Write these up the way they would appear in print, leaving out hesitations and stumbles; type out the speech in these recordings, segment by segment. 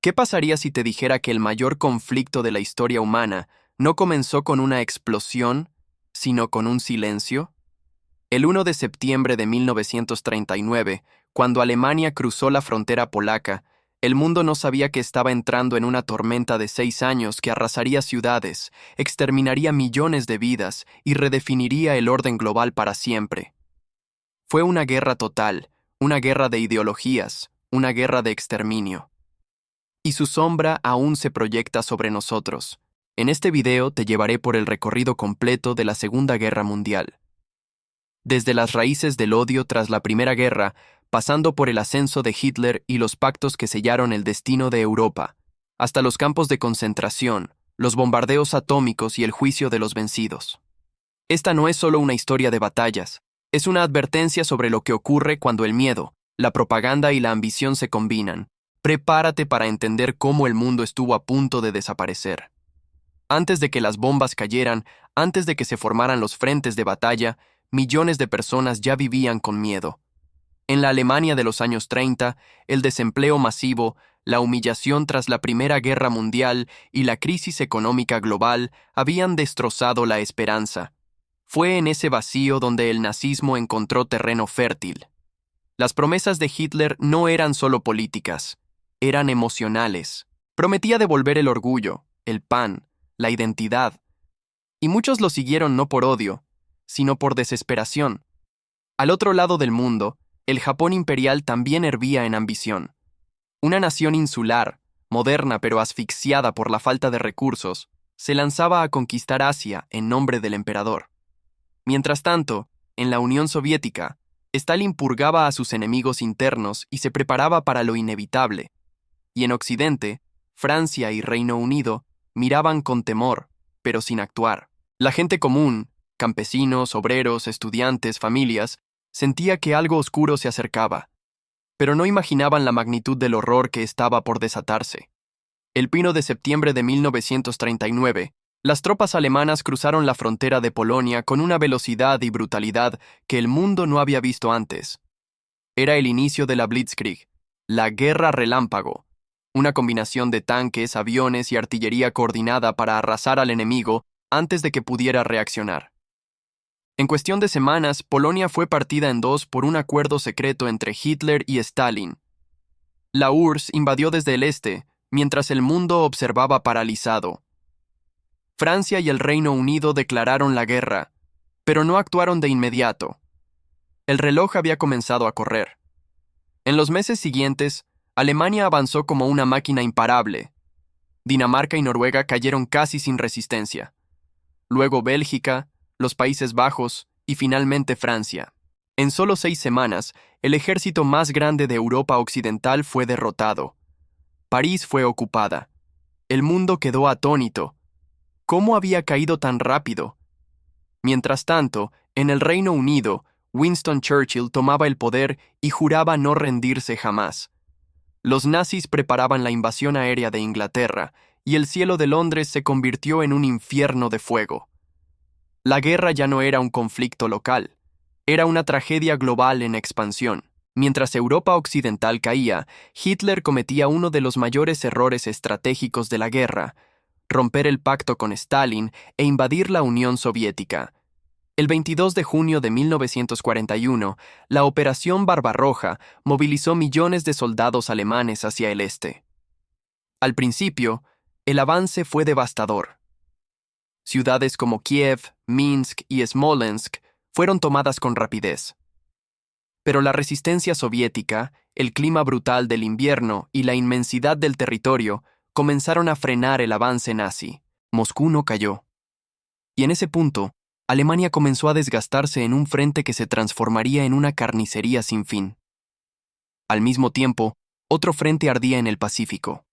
¿Qué pasaría si te dijera que el mayor conflicto de la historia humana no comenzó con una explosión, sino con un silencio? El 1 de septiembre de 1939, cuando Alemania cruzó la frontera polaca, el mundo no sabía que estaba entrando en una tormenta de 6 años que arrasaría ciudades, exterminaría millones de vidas y redefiniría el orden global para siempre. Fue una guerra total, una guerra de ideologías, una guerra de exterminio. Y su sombra aún se proyecta sobre nosotros. En este video te llevaré por el recorrido completo de la Segunda Guerra Mundial. Desde las raíces del odio tras la Primera Guerra, pasando por el ascenso de Hitler y los pactos que sellaron el destino de Europa, hasta los campos de concentración, los bombardeos atómicos y el juicio de los vencidos. Esta no es solo una historia de batallas, es una advertencia sobre lo que ocurre cuando el miedo, la propaganda y la ambición se combinan. Prepárate para entender cómo el mundo estuvo a punto de desaparecer. Antes de que las bombas cayeran, antes de que se formaran los frentes de batalla, millones de personas ya vivían con miedo. En la Alemania de los años 30, el desempleo masivo, la humillación tras la Primera Guerra Mundial y la crisis económica global habían destrozado la esperanza. Fue en ese vacío donde el nazismo encontró terreno fértil. Las promesas de Hitler no eran solo políticas, eran emocionales. Prometía devolver el orgullo, el pan, la identidad. Y muchos lo siguieron no por odio, sino por desesperación. Al otro lado del mundo, el Japón imperial también hervía en ambición. Una nación insular, moderna pero asfixiada por la falta de recursos, se lanzaba a conquistar Asia en nombre del emperador. Mientras tanto, en la Unión Soviética, Stalin purgaba a sus enemigos internos y se preparaba para lo inevitable. Y en Occidente, Francia y Reino Unido miraban con temor, pero sin actuar. La gente común, campesinos, obreros, estudiantes, familias, sentía que algo oscuro se acercaba, pero no imaginaban la magnitud del horror que estaba por desatarse. El 1 de septiembre de 1939, las tropas alemanas cruzaron la frontera de Polonia con una velocidad y brutalidad que el mundo no había visto antes. Era el inicio de la Blitzkrieg, la guerra relámpago, una combinación de tanques, aviones y artillería coordinada para arrasar al enemigo antes de que pudiera reaccionar. En cuestión de semanas, Polonia fue partida en dos por un acuerdo secreto entre Hitler y Stalin. La URSS invadió desde el este, mientras el mundo observaba paralizado. Francia y el Reino Unido declararon la guerra, pero no actuaron de inmediato. El reloj había comenzado a correr. En los meses siguientes, Alemania avanzó como una máquina imparable. Dinamarca y Noruega cayeron casi sin resistencia. Luego Bélgica, los Países Bajos y finalmente Francia. En solo 6 semanas, el ejército más grande de Europa Occidental fue derrotado. París fue ocupada. El mundo quedó atónito. ¿Cómo había caído tan rápido? Mientras tanto, en el Reino Unido, Winston Churchill tomaba el poder y juraba no rendirse jamás. Los nazis preparaban la invasión aérea de Inglaterra, y el cielo de Londres se convirtió en un infierno de fuego. La guerra ya no era un conflicto local, era una tragedia global en expansión. Mientras Europa Occidental caía, Hitler cometía uno de los mayores errores estratégicos de la guerra: romper el pacto con Stalin e invadir la Unión Soviética. El 22 de junio de 1941, la Operación Barbarroja movilizó millones de soldados alemanes hacia el este. Al principio, el avance fue devastador. Ciudades como Kiev, Minsk y Smolensk fueron tomadas con rapidez. Pero la resistencia soviética, el clima brutal del invierno y la inmensidad del territorio comenzaron a frenar el avance nazi. Moscú no cayó. Y en ese punto, Alemania comenzó a desgastarse en un frente que se transformaría en una carnicería sin fin. Al mismo tiempo, otro frente ardía en el Pacífico.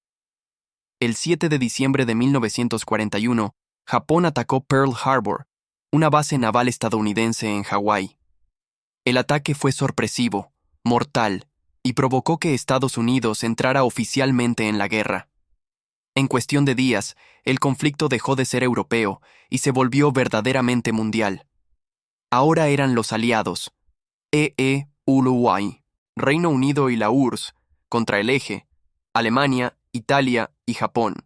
El 7 de diciembre de 1941, Japón atacó Pearl Harbor, una base naval estadounidense en Hawái. El ataque fue sorpresivo, mortal, y provocó que Estados Unidos entrara oficialmente en la guerra. En cuestión de días, el conflicto dejó de ser europeo y se volvió verdaderamente mundial. Ahora eran los aliados, Uruguay, Reino Unido y la URSS, contra el eje, Alemania Italia y Japón.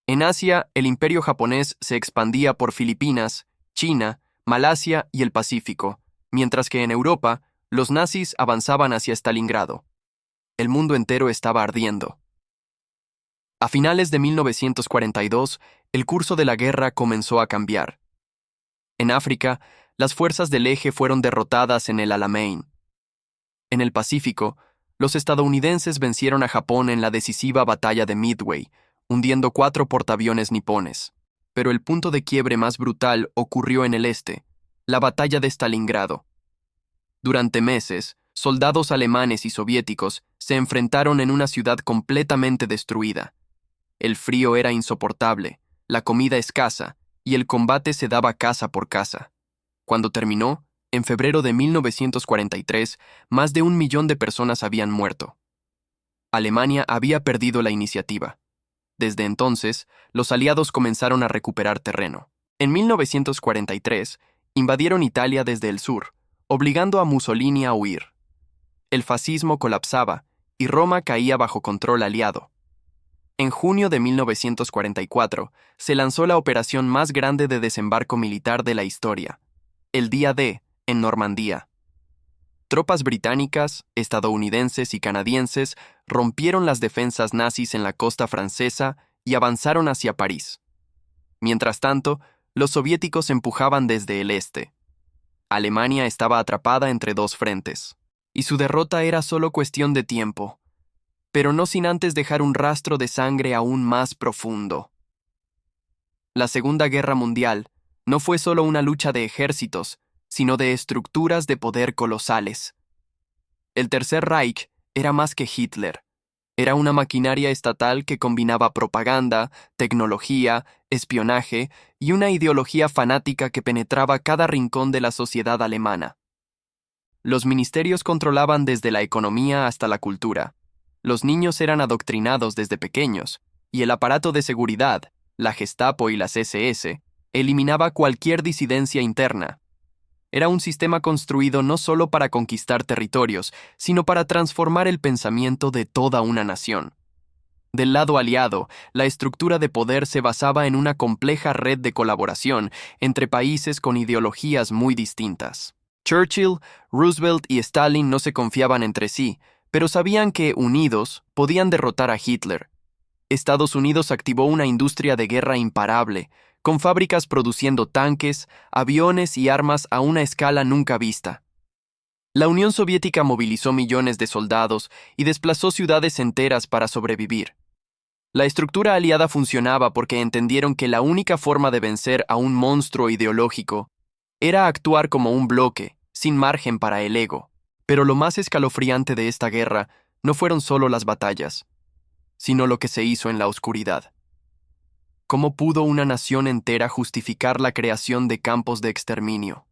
En Asia, el imperio japonés se expandía por Filipinas, China, Malasia y el Pacífico, mientras que en Europa, los nazis avanzaban hacia Stalingrado. El mundo entero estaba ardiendo. A finales de 1942, el curso de la guerra comenzó a cambiar. En África, las fuerzas del Eje fueron derrotadas en el Alamein. En el Pacífico, los estadounidenses vencieron a Japón en la decisiva batalla de Midway, hundiendo 4 portaaviones nipones. Pero el punto de quiebre más brutal ocurrió en el este, la batalla de Stalingrado. Durante meses, soldados alemanes y soviéticos se enfrentaron en una ciudad completamente destruida. El frío era insoportable, la comida escasa, y el combate se daba casa por casa. Cuando terminó, en febrero de 1943, más de 1 millón de personas habían muerto. Alemania había perdido la iniciativa. Desde entonces, los aliados comenzaron a recuperar terreno. En 1943, invadieron Italia desde el sur, obligando a Mussolini a huir. El fascismo colapsaba y Roma caía bajo control aliado. En junio de 1944, se lanzó la operación más grande de desembarco militar de la historia, el Día D, en Normandía. Tropas británicas, estadounidenses y canadienses rompieron las defensas nazis en la costa francesa y avanzaron hacia París. Mientras tanto, los soviéticos empujaban desde el este. Alemania estaba atrapada entre 2 frentes, y su derrota era solo cuestión de tiempo, pero no sin antes dejar un rastro de sangre aún más profundo. La Segunda Guerra Mundial no fue solo una lucha de ejércitos, sino de estructuras de poder colosales. El Tercer Reich era más que Hitler. Era una maquinaria estatal que combinaba propaganda, tecnología, espionaje y una ideología fanática que penetraba cada rincón de la sociedad alemana. Los ministerios controlaban desde la economía hasta la cultura. Los niños eran adoctrinados desde pequeños, y el aparato de seguridad, la Gestapo y las SS, eliminaba cualquier disidencia interna. Era un sistema construido no solo para conquistar territorios, sino para transformar el pensamiento de toda una nación. Del lado aliado, la estructura de poder se basaba en una compleja red de colaboración entre países con ideologías muy distintas. Churchill, Roosevelt y Stalin no se confiaban entre sí, pero sabían que, unidos, podían derrotar a Hitler. Estados Unidos activó una industria de guerra imparable, con fábricas produciendo tanques, aviones y armas a una escala nunca vista. La Unión Soviética movilizó millones de soldados y desplazó ciudades enteras para sobrevivir. La estructura aliada funcionaba porque entendieron que la única forma de vencer a un monstruo ideológico era actuar como un bloque, sin margen para el ego. Pero lo más escalofriante de esta guerra no fueron solo las batallas, sino lo que se hizo en la oscuridad. ¿Cómo pudo una nación entera justificar la creación de campos de exterminio?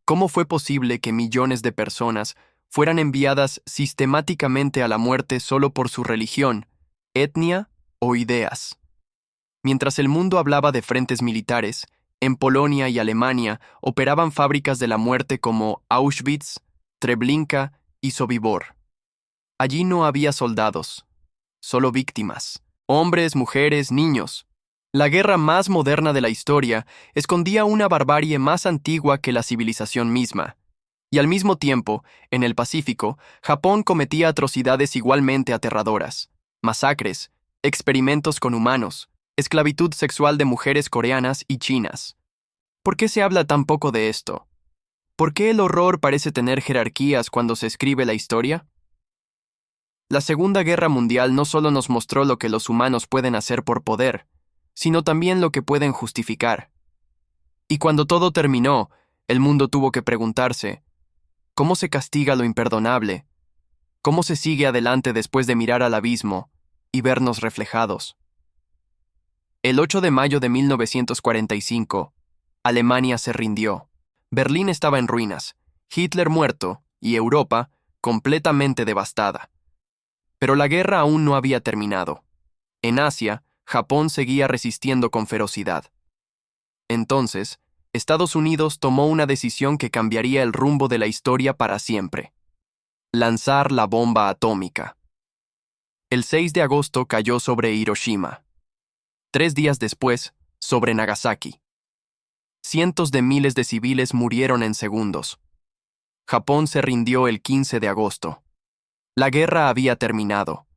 ¿Cómo fue posible que millones de personas fueran enviadas sistemáticamente a la muerte solo por su religión, etnia o ideas? Mientras el mundo hablaba de frentes militares, en Polonia y Alemania operaban fábricas de la muerte como Auschwitz, Treblinka y Sobibor. Allí no había soldados, solo víctimas, hombres, mujeres, niños. La guerra más moderna de la historia escondía una barbarie más antigua que la civilización misma. Y al mismo tiempo, en el Pacífico, Japón cometía atrocidades igualmente aterradoras: masacres, experimentos con humanos, esclavitud sexual de mujeres coreanas y chinas. ¿Por qué se habla tan poco de esto? ¿Por qué el horror parece tener jerarquías cuando se escribe la historia? La Segunda Guerra Mundial no solo nos mostró lo que los humanos pueden hacer por poder, sino también lo que pueden justificar. Y cuando todo terminó, el mundo tuvo que preguntarse: ¿cómo se castiga lo imperdonable? ¿Cómo se sigue adelante después de mirar al abismo y vernos reflejados? El 8 de mayo de 1945, Alemania se rindió. Berlín estaba en ruinas, Hitler muerto y Europa completamente devastada. Pero la guerra aún no había terminado. En Asia, Japón seguía resistiendo con ferocidad. Entonces, Estados Unidos tomó una decisión que cambiaría el rumbo de la historia para siempre: lanzar la bomba atómica. El 6 de agosto cayó sobre Hiroshima. 3 días después, sobre Nagasaki. Cientos de miles de civiles murieron en segundos. Japón se rindió el 15 de agosto. La guerra había terminado,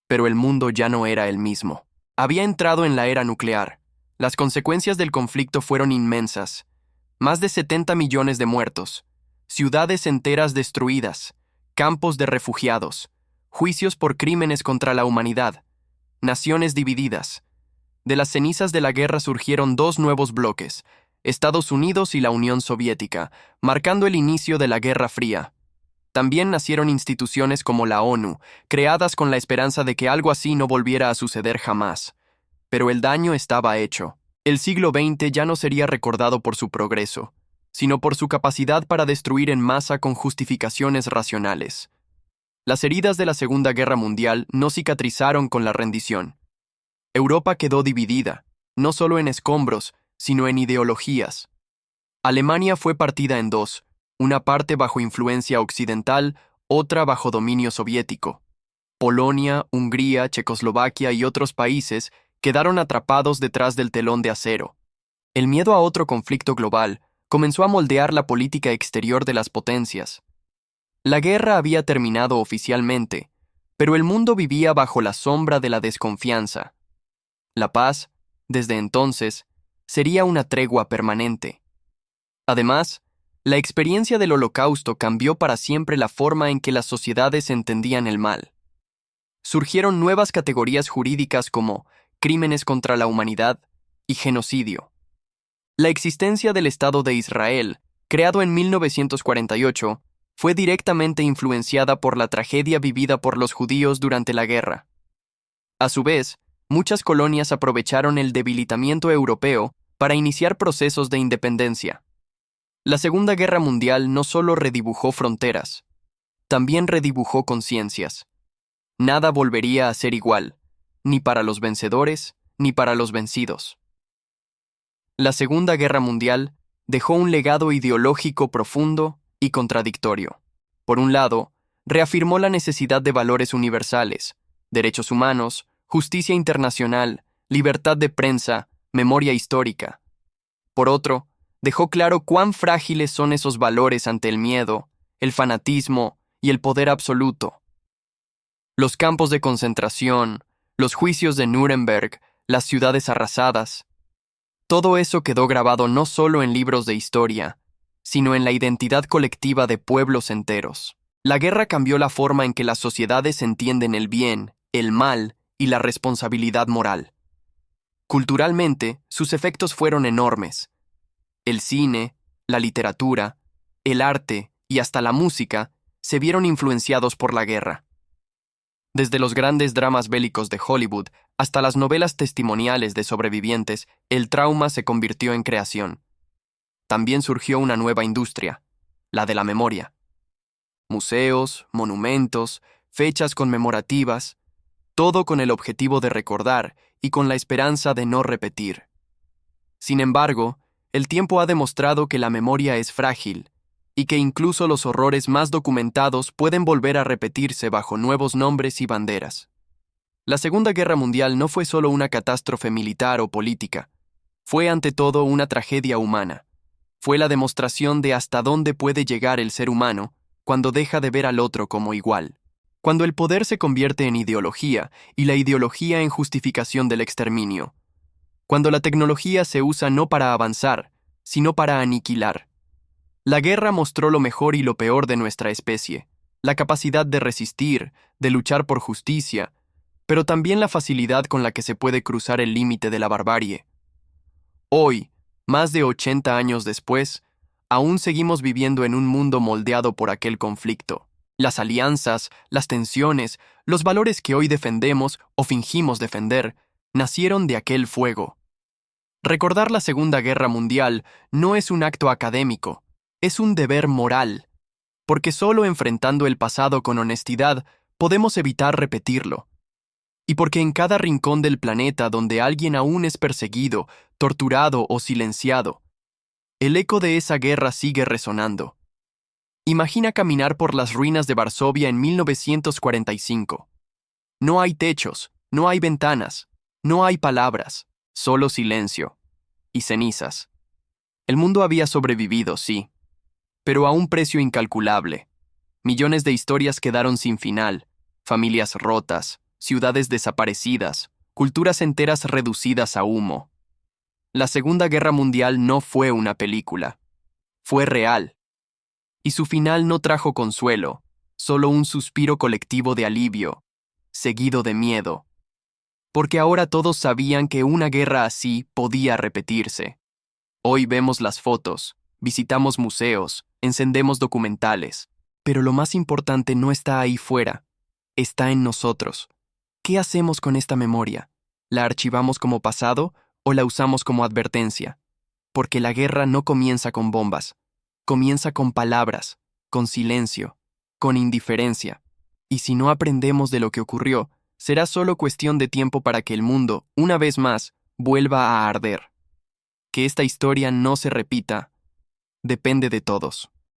pero el mundo ya no era el mismo. Había entrado en la era nuclear. Las consecuencias del conflicto fueron inmensas. Más de 70 millones de muertos, ciudades enteras destruidas, campos de refugiados, juicios por crímenes contra la humanidad, naciones divididas. De las cenizas de la guerra surgieron dos nuevos bloques, Estados Unidos y la Unión Soviética, marcando el inicio de la Guerra Fría. También nacieron instituciones como la ONU, creadas con la esperanza de que algo así no volviera a suceder jamás. Pero el daño estaba hecho. El siglo XX ya no sería recordado por su progreso, sino por su capacidad para destruir en masa con justificaciones racionales. Las heridas de la Segunda Guerra Mundial no cicatrizaron con la rendición. Europa quedó dividida, no solo en escombros, sino en ideologías. Alemania fue partida en dos, una parte bajo influencia occidental, otra bajo dominio soviético. Polonia, Hungría, Checoslovaquia y otros países quedaron atrapados detrás del telón de acero. El miedo a otro conflicto global comenzó a moldear la política exterior de las potencias. La guerra había terminado oficialmente, pero el mundo vivía bajo la sombra de la desconfianza. La paz, desde entonces, sería una tregua permanente. Además, la experiencia del Holocausto cambió para siempre la forma en que las sociedades entendían el mal. Surgieron nuevas categorías jurídicas como crímenes contra la humanidad y genocidio. La existencia del Estado de Israel, creado en 1948, fue directamente influenciada por la tragedia vivida por los judíos durante la guerra. A su vez, muchas colonias aprovecharon el debilitamiento europeo para iniciar procesos de independencia. La Segunda Guerra Mundial no solo redibujó fronteras, también redibujó conciencias. Nada volvería a ser igual, ni para los vencedores, ni para los vencidos. La Segunda Guerra Mundial dejó un legado ideológico profundo y contradictorio. Por un lado, reafirmó la necesidad de valores universales, derechos humanos, justicia internacional, libertad de prensa, memoria histórica. Por otro, dejó claro cuán frágiles son esos valores ante el miedo, el fanatismo y el poder absoluto. Los campos de concentración, los juicios de Nuremberg, las ciudades arrasadas. Todo eso quedó grabado no solo en libros de historia, sino en la identidad colectiva de pueblos enteros. La guerra cambió la forma en que las sociedades entienden el bien, el mal y la responsabilidad moral. Culturalmente, sus efectos fueron enormes. El cine, la literatura, el arte y hasta la música se vieron influenciados por la guerra. Desde los grandes dramas bélicos de Hollywood hasta las novelas testimoniales de sobrevivientes, el trauma se convirtió en creación. También surgió una nueva industria, la de la memoria. Museos, monumentos, fechas conmemorativas, todo con el objetivo de recordar y con la esperanza de no repetir. Sin embargo, el tiempo ha demostrado que la memoria es frágil y que incluso los horrores más documentados pueden volver a repetirse bajo nuevos nombres y banderas. La Segunda Guerra Mundial no fue solo una catástrofe militar o política, fue ante todo una tragedia humana. Fue la demostración de hasta dónde puede llegar el ser humano cuando deja de ver al otro como igual. Cuando el poder se convierte en ideología y la ideología en justificación del exterminio. Cuando la tecnología se usa no para avanzar, sino para aniquilar. La guerra mostró lo mejor y lo peor de nuestra especie, la capacidad de resistir, de luchar por justicia, pero también la facilidad con la que se puede cruzar el límite de la barbarie. Hoy, más de 80 años después, aún seguimos viviendo en un mundo moldeado por aquel conflicto. Las alianzas, las tensiones, los valores que hoy defendemos o fingimos defender, nacieron de aquel fuego. Recordar la Segunda Guerra Mundial no es un acto académico, es un deber moral, porque solo enfrentando el pasado con honestidad podemos evitar repetirlo. Y porque en cada rincón del planeta donde alguien aún es perseguido, torturado o silenciado, el eco de esa guerra sigue resonando. Imagina caminar por las ruinas de Varsovia en 1945. No hay techos, no hay ventanas, no hay palabras, solo silencio y cenizas. El mundo había sobrevivido, sí, pero a un precio incalculable. Millones de historias quedaron sin final, familias rotas, ciudades desaparecidas, culturas enteras reducidas a humo. La Segunda Guerra Mundial no fue una película, fue real. Y su final no trajo consuelo, solo un suspiro colectivo de alivio, seguido de miedo. Porque ahora todos sabían que una guerra así podía repetirse. Hoy vemos las fotos, visitamos museos, encendemos documentales, pero lo más importante no está ahí fuera, está en nosotros. ¿Qué hacemos con esta memoria? ¿La archivamos como pasado o la usamos como advertencia? Porque la guerra no comienza con bombas, comienza con palabras, con silencio, con indiferencia. Y si no aprendemos de lo que ocurrió, será solo cuestión de tiempo para que el mundo, una vez más, vuelva a arder. Que esta historia no se repita, depende de todos.